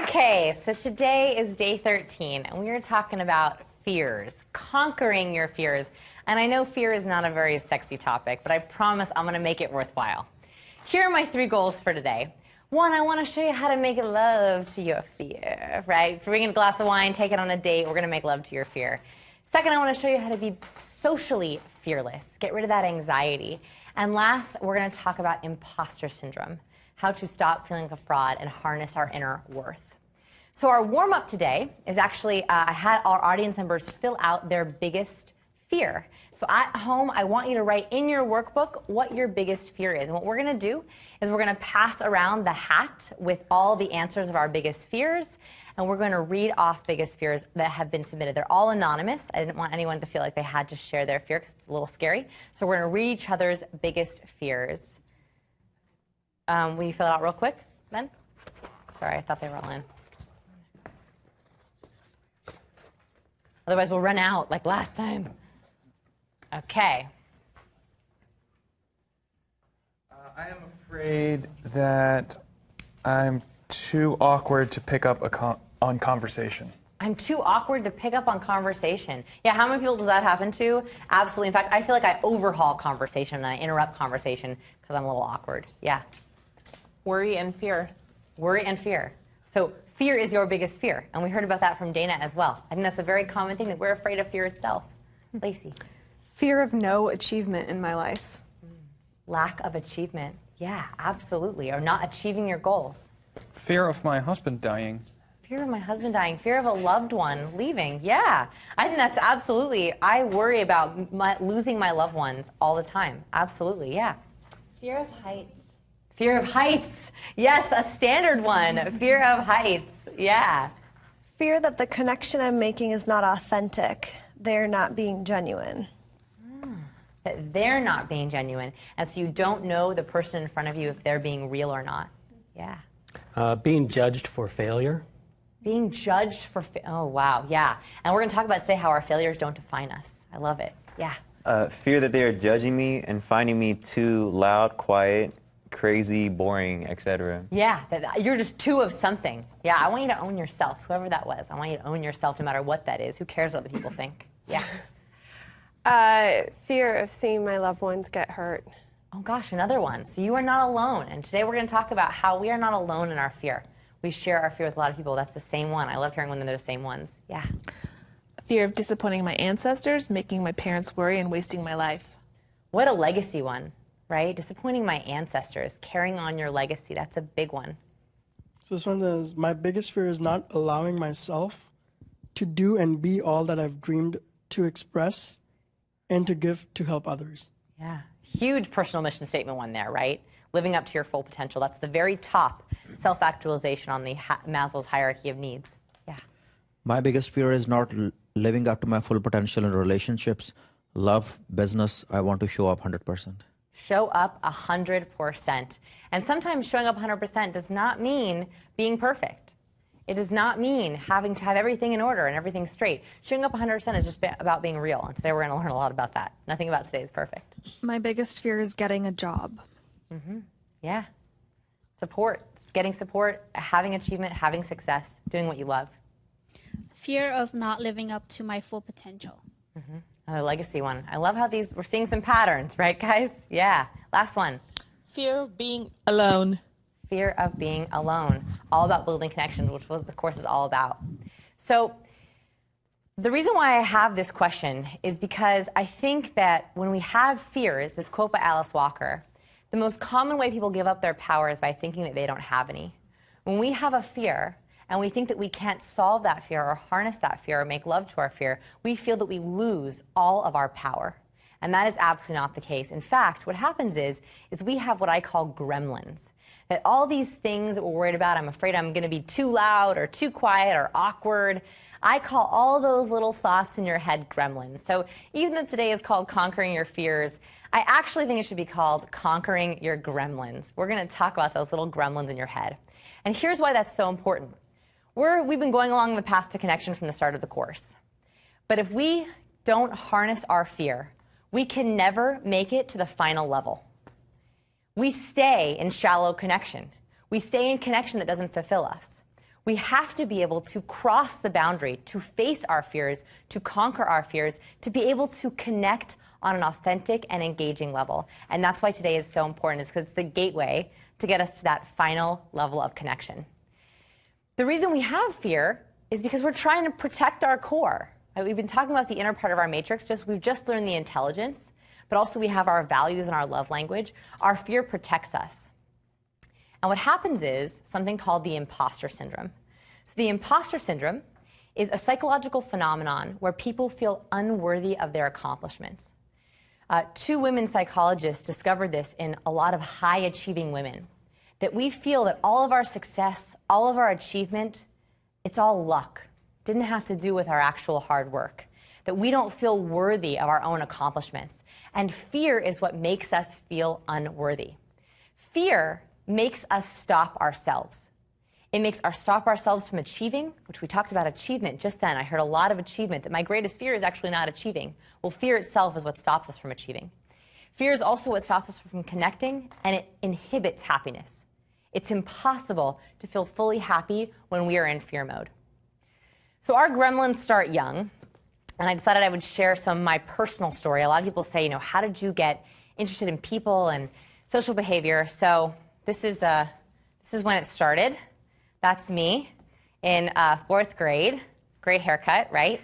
Okay, so today is day 13, and we are talking about fears, conquering your fears. And I know fear is not a very sexy topic, but I promise I'm going to make it worthwhile. Here are my 3 goals for today. 1, I want to show you how to make love to your fear, right? Bring in a glass of wine, take it on a date, we're going to make love to your fear. 2nd, I want to show you how to be socially fearless, get rid of that anxiety. And last, we're going to talk about imposter syndrome, how to stop feeling like a fraud and harness our inner worth. So our warm-up today is actually, I had our audience members fill out their biggest fear. So at home, I want you to write in your workbook what your biggest fear is. And what we're going to do is we're going to pass around the hat with all the answers of our biggest fears, and we're going to read off biggest fears that have been submitted. They're all anonymous. I didn't want anyone to feel like they had to share their fear because it's a little scary. So we're going to read each other's biggest fears. Will you fill it out real quick, Ben? Sorry, I thought they were all in. Otherwise, we'll run out like last time. Okay. I am afraid that I'm too awkward to pick up on conversation. I'm too awkward to pick up on conversation. Yeah, how many people does that happen to? Absolutely. In fact, I feel like I overhaul conversation and I interrupt conversation because I'm a little awkward. Yeah. Worry and fear. Worry and fear. So fear is your biggest fear. And we heard about that from Dana as well. I think that's a very common thing, that we're afraid of fear itself. Lacey. Fear of no achievement in my life. Lack of achievement. Yeah, absolutely. Or not achieving your goals. Fear of my husband dying. Fear of my husband dying. Fear of a loved one leaving. Yeah, I think that's absolutely. I worry about losing my loved ones all the time. Absolutely, yeah. Fear of heights. Fear of heights. Yes, a standard one. Fear of heights. Yeah. Fear that the connection I'm making is not authentic. They're not being genuine. That they're not being genuine. And so you don't know the person in front of you if they're being real or not. Yeah. Being judged for failure. Being judged for, oh wow, yeah. And we're going to talk about today how our failures don't define us. I love it. Yeah. Fear that they are judging me and finding me too loud, quiet, crazy, boring, etc. Yeah, that you're just too of something. Yeah, I want you to own yourself, whoever that was. I want you to own yourself no matter what that is. Who cares what the people think? Yeah. Fear of seeing my loved ones get hurt. Oh gosh, another one. So you are not alone. And today we're going to talk about how we are not alone in our fear. We share our fear with a lot of people. That's the same one. I love hearing when they're the same ones. Yeah. Fear of disappointing my ancestors, making my parents worry, and wasting my life. What a legacy one, right? Disappointing my ancestors, carrying on your legacy. That's a big one. So this one is, my biggest fear is not allowing myself to do and be all that I've dreamed to express and to give to help others. Yeah. Huge personal mission statement one there, right? Living up to your full potential. That's the very top self-actualization on the Maslow's hierarchy of needs. Yeah. My biggest fear is not living up to my full potential in relationships, love, business. I want to show up 100%. Show up 100%. And sometimes showing up 100% does not mean being perfect. It does not mean having to have everything in order and everything straight. Showing up 100% is just about being real. And today we're going to learn a lot about that. Nothing about today is perfect. My biggest fear is getting a job. Mm-hmm. Yeah. Support. Getting support, having achievement, having success, doing what you love. Fear of not living up to my full potential. Mm-hmm. Another legacy one. I love how we're seeing some patterns, right, guys? Yeah. Last one. Fear of being alone. Fear of being alone. All about building connections, which the course is all about. So the reason why I have this question is because I think that when we have fears, this quote by Alice Walker, the most common way people give up their power is by thinking that they don't have any. When we have a fear and we think that we can't solve that fear or harness that fear or make love to our fear, we feel that we lose all of our power. And that is absolutely not the case. In fact, what happens is we have what I call gremlins. That all these things that we're worried about, I'm afraid I'm going to be too loud or too quiet or awkward, I call all those little thoughts in your head gremlins. So even though today is called Conquering Your Fears, I actually think it should be called Conquering Your Gremlins. We're going to talk about those little gremlins in your head. And here's why that's so important. We've been going along the path to connection from the start of the course. But if we don't harness our fear, we can never make it to the final level. We stay in shallow connection. We stay in connection that doesn't fulfill us. We have to be able to cross the boundary, to face our fears, to conquer our fears, to be able to connect on an authentic and engaging level. And that's why today is so important, is because it's the gateway to get us to that final level of connection. The reason we have fear is because we're trying to protect our core. We've been talking about the inner part of our matrix, we've just learned the intelligence, but also we have our values and our love language. Our fear protects us. And what happens is something called the imposter syndrome. So the imposter syndrome is a psychological phenomenon where people feel unworthy of their accomplishments. 2 women psychologists discovered this in a lot of high-achieving women, that we feel that all of our success, all of our achievement, it's all luck. Didn't have to do with our actual hard work, that we don't feel worthy of our own accomplishments. And fear is what makes us feel unworthy. Fear makes us stop ourselves. It makes us stop ourselves from achieving, which we talked about achievement just then. I heard a lot of achievement, that my greatest fear is actually not achieving. Well, fear itself is what stops us from achieving. Fear is also what stops us from connecting, and it inhibits happiness. It's impossible to feel fully happy when we are in fear mode. So our gremlins start young, and I decided I would share some of my personal story. A lot of people say, how did you get interested in people and social behavior? So this is when it started. That's me in 4th grade. Great haircut, right?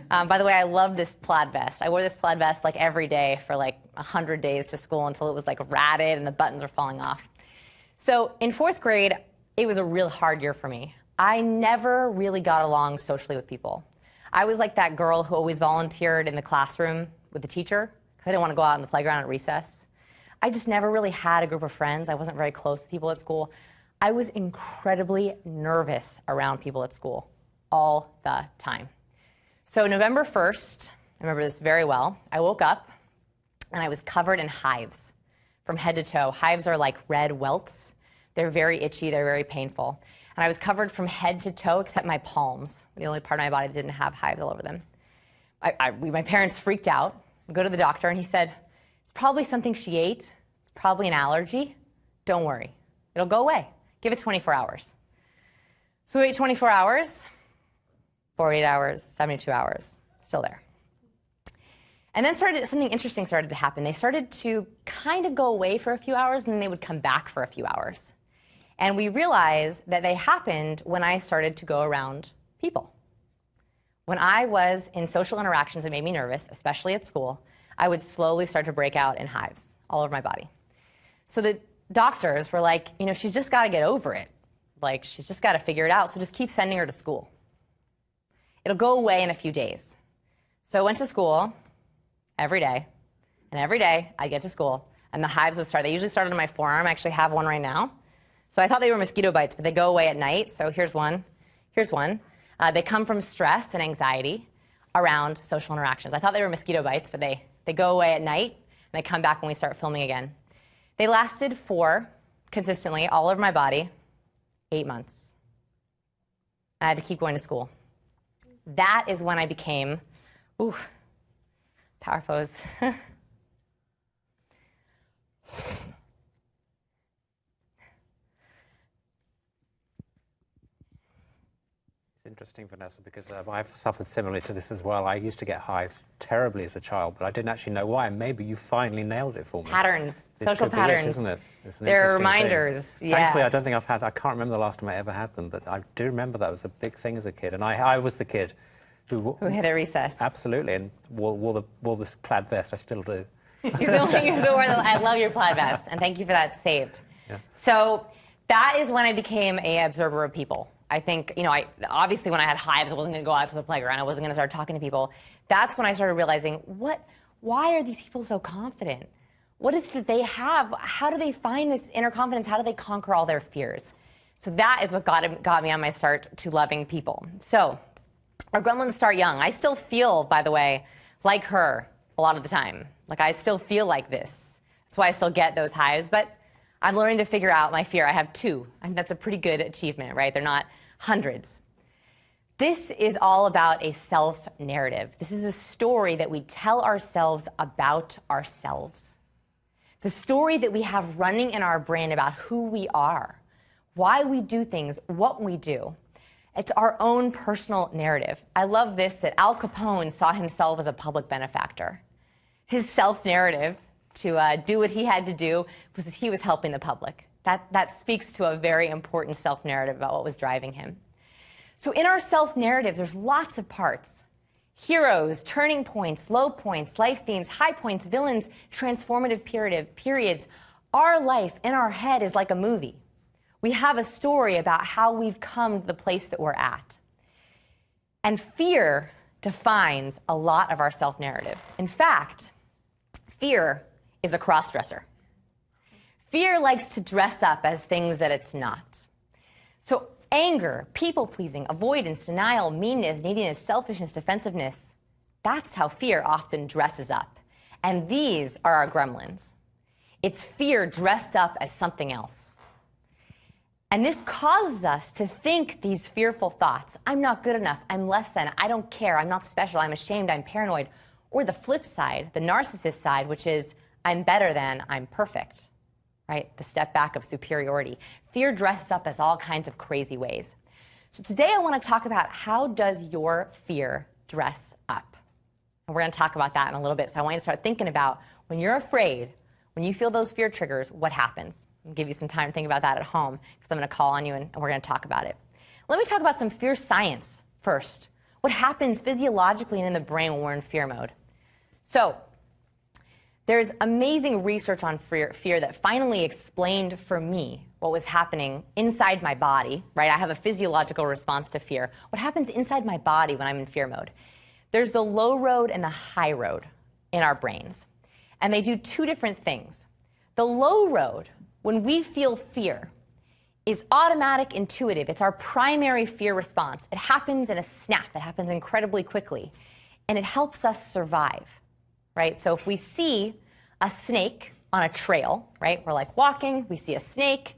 By the way, I love this plaid vest. I wore this plaid vest like every day for like 100 days to school until it was like ratted and the buttons were falling off. So in 4th grade, it was a real hard year for me. I never really got along socially with people. I was like that girl who always volunteered in the classroom with the teacher because I didn't want to go out in the playground at recess. I just never really had a group of friends. I wasn't very close to people at school. I was incredibly nervous around people at school all the time. So November 1st, I remember this very well, I woke up and I was covered in hives from head to toe. Hives are like red welts. They're very itchy, they're very painful. And I was covered from head to toe except my palms, the only part of my body that didn't have hives all over them. My parents freaked out. We go to the doctor and he said, it's probably something she ate. It's probably an allergy. Don't worry. It'll go away. Give it 24 hours. So we wait 24 hours, 48 hours, 72 hours, still there. And then something interesting started to happen. They started to kind of go away for a few hours, and then they would come back for a few hours. And we realized that they happened when I started to go around people. When I was in social interactions that made me nervous, especially at school, I would slowly start to break out in hives all over my body. So the doctors were like, she's just got to get over it. Like, she's just got to figure it out, so just keep sending her to school. It'll go away in a few days. So I went to school every day, and every day I'd get to school, and the hives would start. They usually started on my forearm. I actually have one right now. So I thought they were mosquito bites, but they go away at night. So here's one. Here's one. They come from stress and anxiety around social interactions. I thought they were mosquito bites, but they go away at night, and they come back when we start filming again. They lasted for, consistently, all over my body, 8 months. I had to keep going to school. That is when I became, power pose. It's interesting, Vanessa, because I've suffered similarly to this as well. I used to get hives terribly as a child, but I didn't actually know why. Maybe you finally nailed it for me. Patterns, This social could be patterns. it, isn't it? It's an They're interesting thing. reminders. Yeah. Thankfully, I don't think I can't remember the last time I ever had them, but I do remember that was a big thing as a kid. And I was the kid who hit a recess. Absolutely, and wore this plaid vest. I still do. I love your plaid vest, and thank you for that save. Yeah. So that is when I became an observer of people. I think, obviously when I had hives, I wasn't going to go out to the playground. I wasn't going to start talking to people. That's when I started realizing, why are these people so confident? What is it that they have? How do they find this inner confidence? How do they conquer all their fears? So that is what got me on my start to loving people. So our gremlins start young. I still feel, by the way, like her a lot of the time. Like, I still feel like this. That's why I still get those hives. But I'm learning to figure out my fear. I have 2. I think that's a pretty good achievement, right? They're not hundreds. This is all about a self-narrative. This is a story that we tell ourselves about ourselves. The story that we have running in our brain about who we are, why we do things, what we do. It's our own personal narrative. I love this, that Al Capone saw himself as a public benefactor. His self-narrative to do what he had to do was that he was helping the public. That speaks to a very important self-narrative about what was driving him. So in our self-narratives, there's lots of parts. Heroes, turning points, low points, life themes, high points, villains, transformative periods. Our life in our head is like a movie. We have a story about how we've come to the place that we're at. And fear defines a lot of our self-narrative. In fact, fear is a cross-dresser. Fear likes to dress up as things that it's not. So anger, people-pleasing, avoidance, denial, meanness, neediness, selfishness, defensiveness, that's how fear often dresses up. And these are our gremlins. It's fear dressed up as something else. And this causes us to think these fearful thoughts. I'm not good enough. I'm less than. I don't care. I'm not special. I'm ashamed. I'm paranoid. Or the flip side, the narcissist side, which is I'm better than. I'm perfect. Right? The step back of superiority. Fear dresses up as all kinds of crazy ways. So today I want to talk about how does your fear dress up? And we're going to talk about that in a little bit. So I want you to start thinking about when you're afraid, when you feel those fear triggers, what happens? I'll give you some time to think about that at home because I'm going to call on you and we're going to talk about it. Let me talk about some fear science first. What happens physiologically and in the brain when we're in fear mode? So there's amazing research on fear that finally explained for me what was happening inside my body, right? I have a physiological response to fear. What happens inside my body when I'm in fear mode? There's the low road and the high road in our brains. And they do two different things. The low road, when we feel fear, is automatic, intuitive. It's our primary fear response. It happens in a snap. It happens incredibly quickly. And it helps us survive, right? So if we see a snake on a trail, right? We're like walking, we see a snake,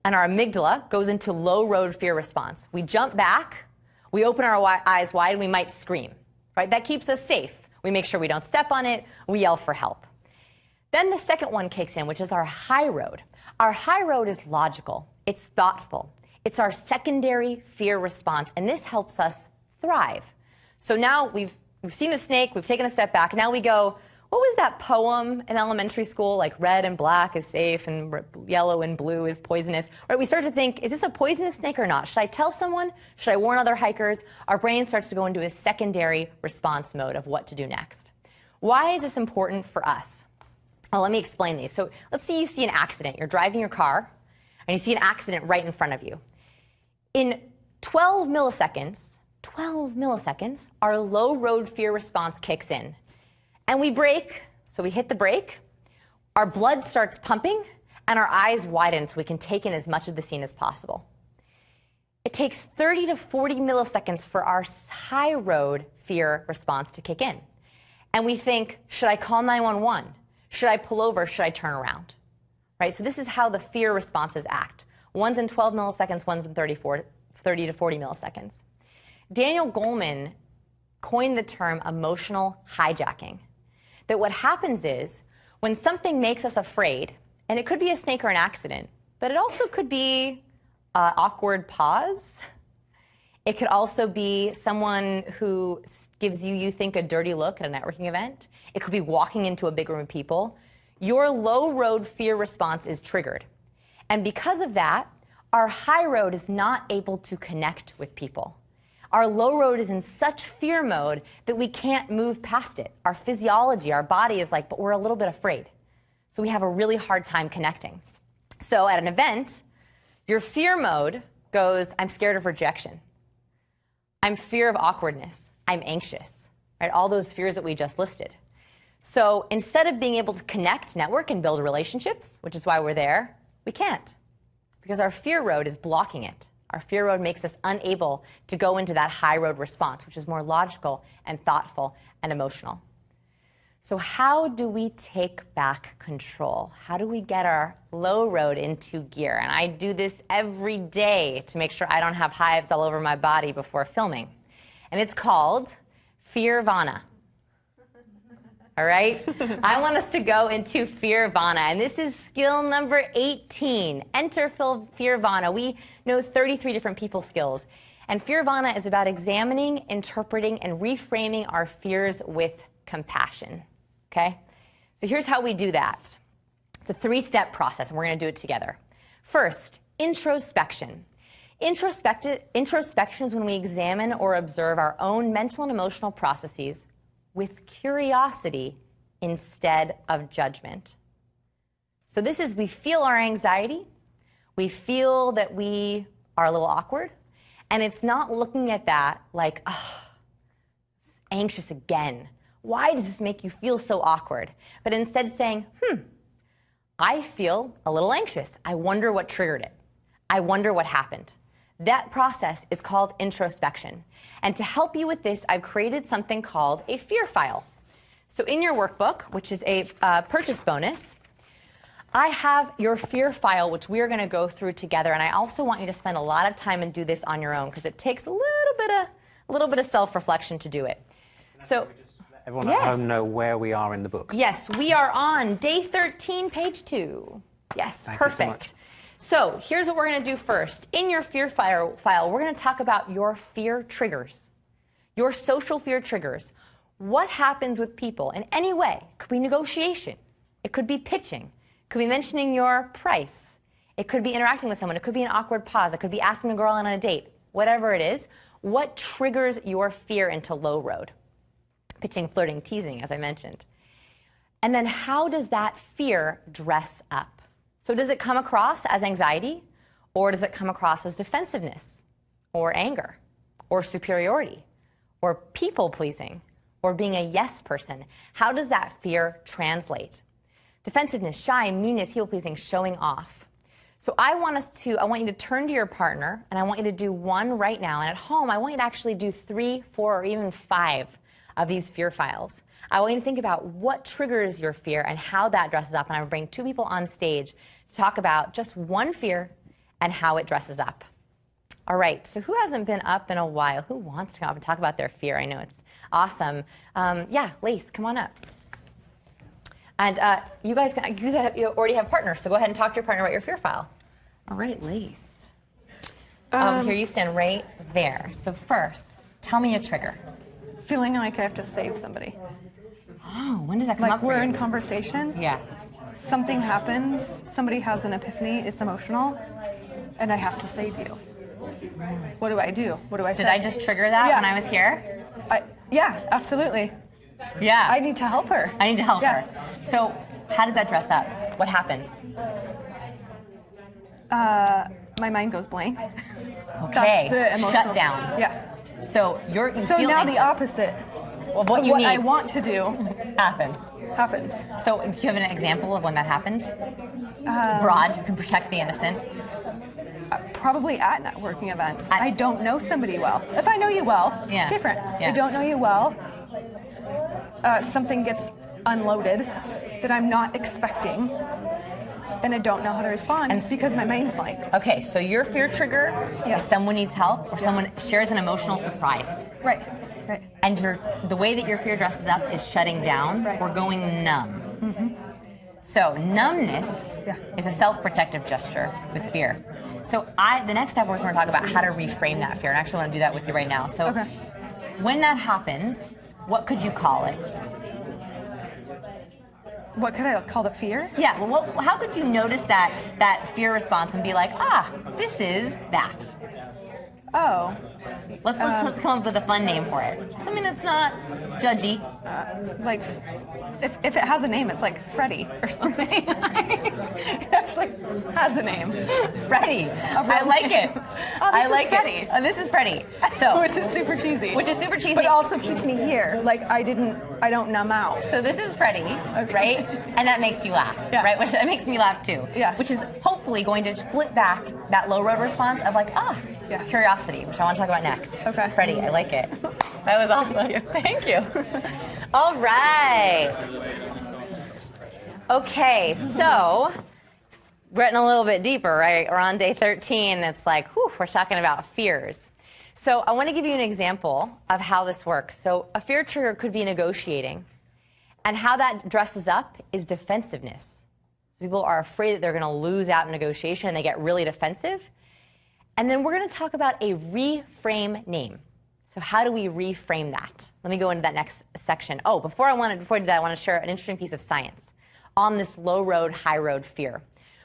and our amygdala goes into low road fear response. We jump back, we open our eyes wide, and we might scream, right? That keeps us safe. We make sure we don't step on it, we yell for help. Then the second one kicks in, which is our high road. Our high road is logical. It's thoughtful. It's our secondary fear response, and this helps us thrive. So now we've seen the snake, we've taken a step back, now we go, what was that poem in elementary school, like red and black is safe and yellow and blue is poisonous? Right, we start to think, is this a poisonous snake or not? Should I tell someone? Should I warn other hikers? Our brain starts to go into a secondary response mode of what to do next. Why is this important for us? Well, let me explain these. So let's say you see an accident. You're driving your car, and you see an accident right in front of you. In 12 milliseconds, our low road fear response kicks in. And we brake, so we hit the brake, our blood starts pumping, and our eyes widen so we can take in as much of the scene as possible. It takes 30 to 40 milliseconds for our high road fear response to kick in. And we think, should I call 911? Should I pull over? Should I turn around? Right? So this is how the fear responses act. One's in 12 milliseconds, one's in 30 to 40 milliseconds. Daniel Goleman coined the term emotional hijacking. That what happens is when something makes us afraid, and it could be a snake or an accident, but it also could be an awkward pause. It could also be someone who gives you think, a dirty look at a networking event. It could be walking into a big room of people. Your low road fear response is triggered. And because of that, our high road is not able to connect with people. Our low road is in such fear mode that we can't move past it. Our physiology, our body is like, but we're a little bit afraid. So we have a really hard time connecting. So at an event, your fear mode goes, I'm scared of rejection. I'm fear of awkwardness. I'm anxious, right? All those fears that we just listed. So instead of being able to connect, network, and build relationships, which is why we're there, we can't because our fear road is blocking it. Our fear road makes us unable to go into that high road response, which is more logical and thoughtful and emotional. So how do we take back control? How do we get our low road into gear? And I do this every day to make sure I don't have hives all over my body before filming. And it's called Fearvana. all right? I want us to go into Fearvana, and this is skill number 18. Enter Fearvana. We know 33 different people skills, and Fearvana is about examining, interpreting, and reframing our fears with compassion, okay? So here's how we do that. It's a 3-step process, and we're going to do it together. First, introspection. Introspection is when we examine or observe our own mental and emotional processes with curiosity instead of judgment. So this is, we feel our anxiety, we feel that we are a little awkward, and it's not looking at that like, oh, anxious again. Why does this make you feel so awkward? But instead saying, I feel a little anxious. I wonder what triggered it. I wonder what happened. That process is called introspection. And to help you with this, I've created something called a fear file. So in your workbook, which is a purchase bonus, I have your fear file, which we are going to go through together. And I also want you to spend a lot of time and do this on your own, because it takes a little bit of self-reflection to do it. So everyone at home know where we are in the book. Yes, we are on day 13, page 2. Yes, Thank perfect. you so much. So here's what we're going to do first. In your fear file, we're going to talk about your fear triggers, your social fear triggers. What happens with people in any way? It could be negotiation. It could be pitching. It could be mentioning your price. It could be interacting with someone. It could be an awkward pause. It could be asking a girl on a date. Whatever it is, what triggers your fear into low road? Pitching, flirting, teasing, as I mentioned. And then how does that fear dress up? So does it come across as anxiety, or does it come across as defensiveness, or anger, or superiority, or people-pleasing, or being a yes person? How does that fear translate? Defensiveness, shy, meanness, people-pleasing, showing off. So I want you to turn to your partner, and I want you to do one right now. And at home, I want you to actually do 3, 4, or even 5 of these fear files. I want you to think about what triggers your fear and how that dresses up. And I'm going to bring 2 people on stage to talk about just one fear and how it dresses up. All right, so who hasn't been up in a while? Who wants to come up and talk about their fear? I know it's awesome. Yeah, Lace, come on up. And you guys you already have partners, so go ahead and talk to your partner about your fear file. All right, Lace. Here, you stand right there. So first, tell me a trigger. Feeling like I have to save somebody. Oh, when does that come up Like we're for you? in conversation. Yeah. Something happens, somebody has an epiphany, it's emotional, and I have to save you. What do I do? What do I say? Did I just trigger that when I was here? Yeah, absolutely. Yeah. I need to help her. I need to help her. So how does that dress up? What happens? My mind goes blank. Okay. That's the emotional. Shut down. Yeah. So you So feel now anxious. the opposite of what you need I want to do happens. So do you have an example of when that happened? Broad, you can protect the innocent. Probably at networking events. I don't know somebody well. If I know you well, different. Yeah. I don't know you well. Something gets unloaded that I'm not expecting, and I don't know how to respond because my mind's blank. Okay, so your fear trigger is someone needs help or someone shares an emotional surprise. Right. And the way that your fear dresses up is shutting down or going numb. Mm-hmm. So numbness is a self-protective gesture with fear. So the next step we're going to talk about how to reframe that fear. And I actually want to do that with you right now. So when that happens, what could you call it? What could I call the fear? Yeah, well, how could you notice that fear response and be like, this is that? Oh. Let's come up with a fun name for it. Something that's not judgy. Like, if it has a name, it's like Freddy or something. It actually has a name. Freddy. I like it. I like it. Oh, this is Freddy. So, which is super cheesy. But also keeps me here. Like I don't numb out. So this is Freddy, right? And that makes you laugh, right? Which that makes me laugh too. Yeah. Which is hopefully going to flip back that low road response of like, curiosity, which I want to talk about next. Okay. Freddy, I like it. That was awesome. Thank you. All right. Okay, so we're getting a little bit deeper, right? We're on day 13. It's like, we're talking about fears. So I want to give you an example of how this works. So a fear trigger could be negotiating. And how that dresses up is defensiveness. So people are afraid that they're going to lose out in negotiation and they get really defensive. And then we're going to talk about a reframe name. So how do we reframe that? Let me go into that next section. Oh, before I do that, I want to share an interesting piece of science on this low road, high road fear,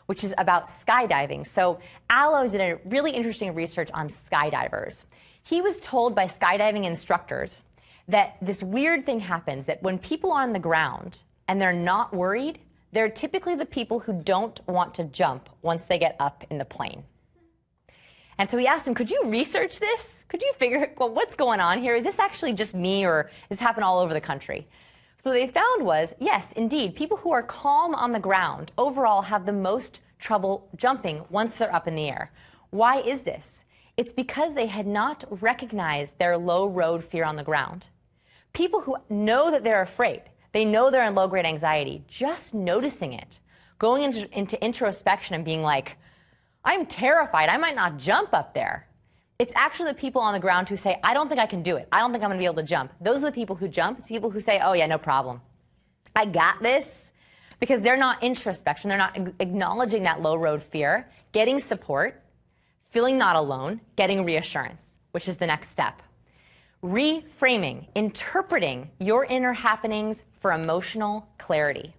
which is about skydiving. So Allo did a really interesting research on skydivers. He was told by skydiving instructors that this weird thing happens, that when people are on the ground and they're not worried, they're typically the people who don't want to jump once they get up in the plane. And so we asked him, could you research this? Could you figure, well, what's going on here? Is this actually just me, or does this happen all over the country? So what they found was, yes, indeed, people who are calm on the ground overall have the most trouble jumping once they're up in the air. Why is this? It's because they had not recognized their low road fear on the ground. People who know that they're afraid, they know they're in low-grade anxiety, just noticing it, going into introspection and being like, I'm terrified, I might not jump up there. It's actually the people on the ground who say, I don't think I can do it. I don't think I'm going to be able to jump. Those are the people who jump. It's people who say, oh yeah, no problem. I got this. Because they're not introspection. They're not acknowledging that low road fear, getting support, feeling not alone, getting reassurance, which is the next step. Reframing, interpreting your inner happenings for emotional clarity.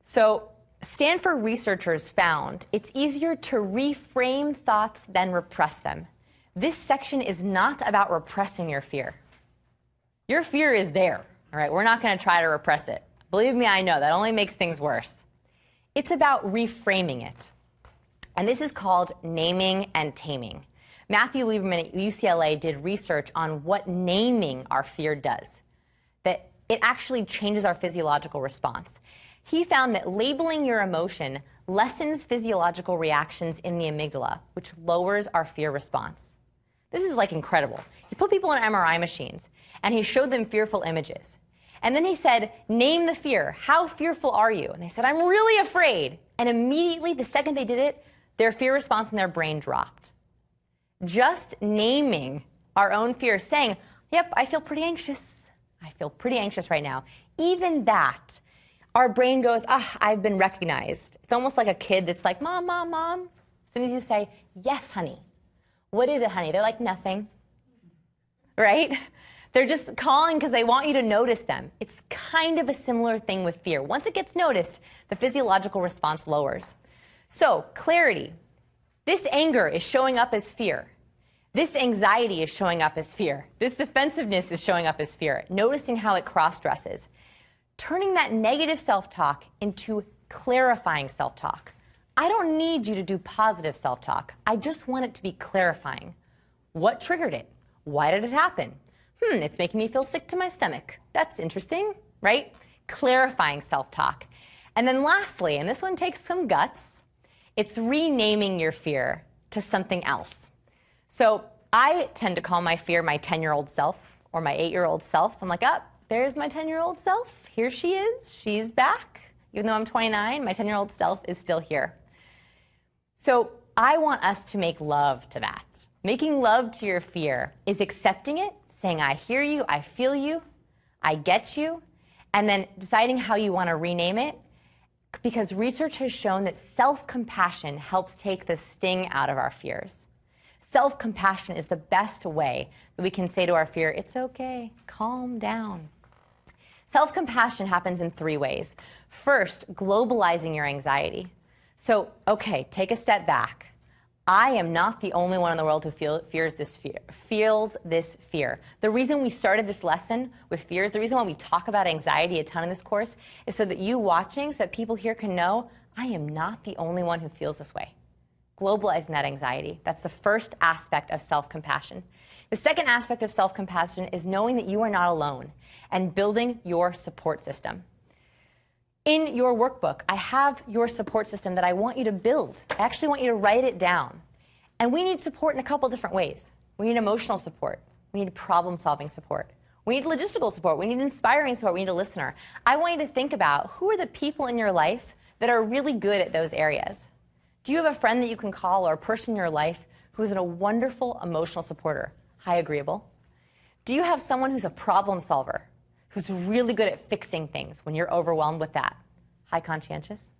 So Stanford researchers found it's easier to reframe thoughts than repress them. This section is not about repressing your fear. Your fear is there, all right? We're not going to try to repress it. Believe me, I know, that only makes things worse. It's about reframing it. And this is called naming and taming. Matthew Lieberman at UCLA did research on what naming our fear does, that it actually changes our physiological response. He found that labeling your emotion lessens physiological reactions in the amygdala, which lowers our fear response. This is like incredible. He put people in MRI machines, and he showed them fearful images. And then he said, name the fear. How fearful are you? And they said, I'm really afraid. And immediately, the second they did it, their fear response in their brain dropped. Just naming our own fear, saying, yep, I feel pretty anxious. I feel pretty anxious right now. Even that, our brain goes, I've been recognized. It's almost like a kid that's like, Mom, Mom, Mom. As soon as you say, yes, honey. What is it, honey? They're like, nothing. Right? They're just calling because they want you to notice them. It's kind of a similar thing with fear. Once it gets noticed, the physiological response lowers. So, clarity. This anger is showing up as fear. This anxiety is showing up as fear. This defensiveness is showing up as fear. Noticing how it cross-dresses. Turning that negative self-talk into clarifying self-talk. I don't need you to do positive self-talk. I just want it to be clarifying. What triggered it? Why did it happen? It's making me feel sick to my stomach. That's interesting, right? Clarifying self-talk. And then lastly, and this one takes some guts, it's renaming your fear to something else. So I tend to call my fear my 10-year-old self or my 8-year-old self. I'm like, there's my 10-year-old self. Here she is. She's back. Even though I'm 29, my 10-year-old self is still here. So I want us to make love to that. Making love to your fear is accepting it, saying, I hear you, I feel you, I get you, and then deciding how you want to rename it, because research has shown that self-compassion helps take the sting out of our fears. Self-compassion is the best way that we can say to our fear, it's okay, calm down. Self-compassion happens in 3 ways. First, globalizing your anxiety. So, okay, take a step back. I am not the only one in the world who feels this fear. The reason we started this lesson with fears, the reason why we talk about anxiety a ton in this course, is so that you watching, so that people here can know, I am not the only one who feels this way. Globalizing that anxiety. That's the first aspect of self-compassion. The second aspect of self-compassion is knowing that you are not alone and building your support system. In your workbook, I have your support system that I want you to build. I actually want you to write it down. And we need support in a couple different ways. We need emotional support. We need problem-solving support. We need logistical support. We need inspiring support. We need a listener. I want you to think about who are the people in your life that are really good at those areas. Do you have a friend that you can call or a person in your life who is a wonderful emotional supporter? High agreeable. Do you have someone who's a problem solver, who's really good at fixing things when you're overwhelmed with that? High conscientious?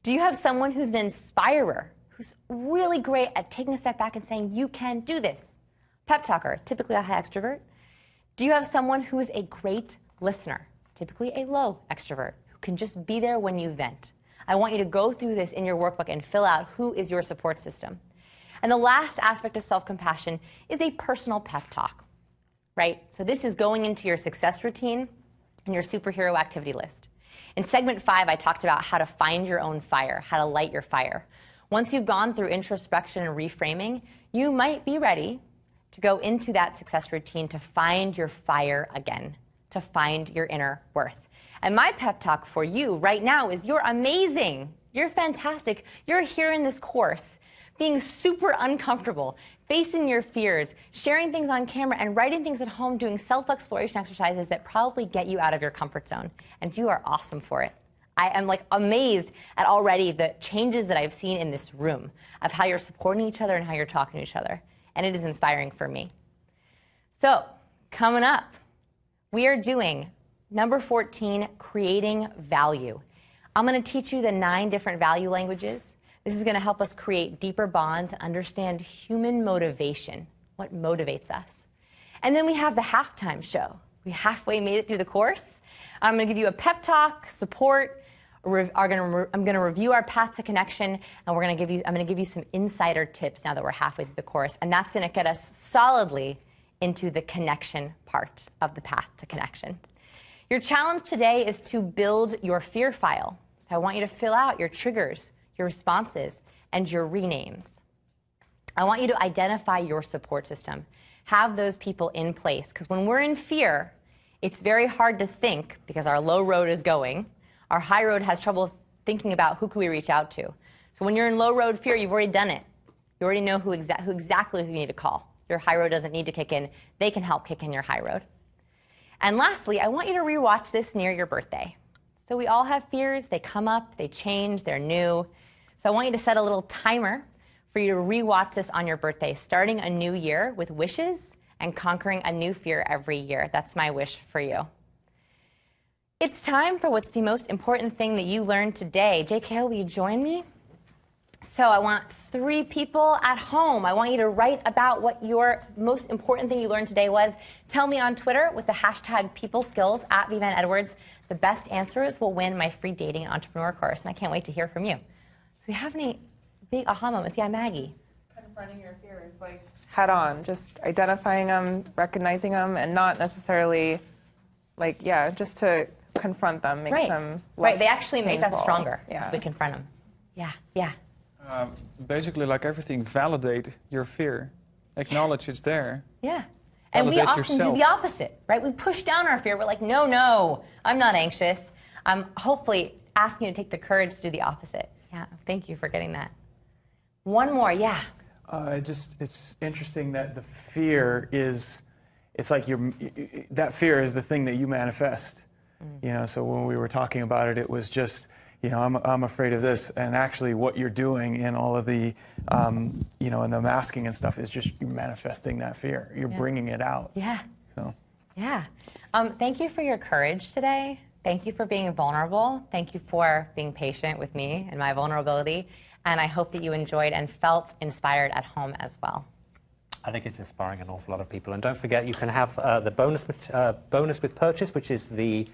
Do you have someone who's an inspirer, who's really great at taking a step back and saying, you can do this? Pep talker, typically a high extrovert. Do you have someone who is a great listener, typically a low extrovert, who can just be there when you vent? I want you to go through this in your workbook and fill out who is your support system. And the last aspect of self-compassion is a personal pep talk, right? So this is going into your success routine and your superhero activity list. In segment 5, I talked about how to find your own fire, how to light your fire. Once you've gone through introspection and reframing, you might be ready to go into that success routine to find your fire again, to find your inner worth. And my pep talk for you right now is you're amazing. You're fantastic. You're here in this course, being super uncomfortable, facing your fears, sharing things on camera, and writing things at home, doing self-exploration exercises that probably get you out of your comfort zone. And you are awesome for it. I am like amazed at already the changes that I've seen in this room of how you're supporting each other and how you're talking to each other. And it is inspiring for me. So, coming up, we are doing number 14, creating value. I'm going to teach you the 9 different value languages. This is going to help us create deeper bonds and understand human motivation, what motivates us. And then we have the halftime show. We halfway made it through the course. I'm going to give you a pep talk, support. I'm going to review our path to connection, and I'm going to give you some insider tips now that we're halfway through the course, and that's going to get us solidly into the connection part of the path to connection. Your challenge today is to build your fear file. So I want you to fill out your triggers, your responses, and your renames. I want you to identify your support system. Have those people in place, because when we're in fear, it's very hard to think because our low road is going. Our high road has trouble thinking about who can we reach out to. So when you're in low road fear, you've already done it. You already know who exactly you need to call. Your high road doesn't need to kick in. They can help kick in your high road. And lastly, I want you to rewatch this near your birthday. So we all have fears. They come up, they change, they're new. So I want you to set a little timer for you to rewatch this on your birthday, starting a new year with wishes and conquering a new fear every year. That's my wish for you. It's time for what's the most important thing that you learned today. JK, will you join me? So I want 3 people at home. I want you to write about what your most important thing you learned today was. Tell me on Twitter with the hashtag PeopleSkills at Vivan Edwards. The best answers will win my free dating and entrepreneur course, and I can't wait to hear from you. So we have any big aha moments? Yeah, Maggie. Confronting your fears, like head on, just identifying them, recognizing them, and not necessarily, like, yeah, just to confront them makes them less Right, they actually make us painful. stronger Yeah. if we confront them. Yeah. Basically, like everything, validate your fear. Acknowledge it's there. Yeah. And we Validate often do yourself. the opposite, right? We push down our fear. We're like, no, I'm not anxious. I'm hopefully asking you to take the courage to do the opposite. Yeah, thank you for getting that. One more, yeah. It's interesting that the fear is, it's like that fear is the thing that you manifest. You know, so when we were talking about it, it was just, you know, I'm afraid of this, and actually what you're doing in all of the, you know, and the masking and stuff is just you manifesting that fear. You're bringing it out. Yeah. So. Yeah. Thank you for your courage today. Thank you for being vulnerable. Thank you for being patient with me and my vulnerability. And I hope that you enjoyed and felt inspired at home as well. I think it's inspiring an awful lot of people. And don't forget, you can have the bonus with purchase, which is the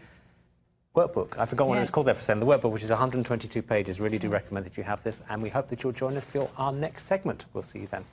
workbook. I forgot what it was called there for a second. The workbook, which is 122 pages. Really do recommend that you have this. And we hope that you'll join us for our next segment. We'll see you then.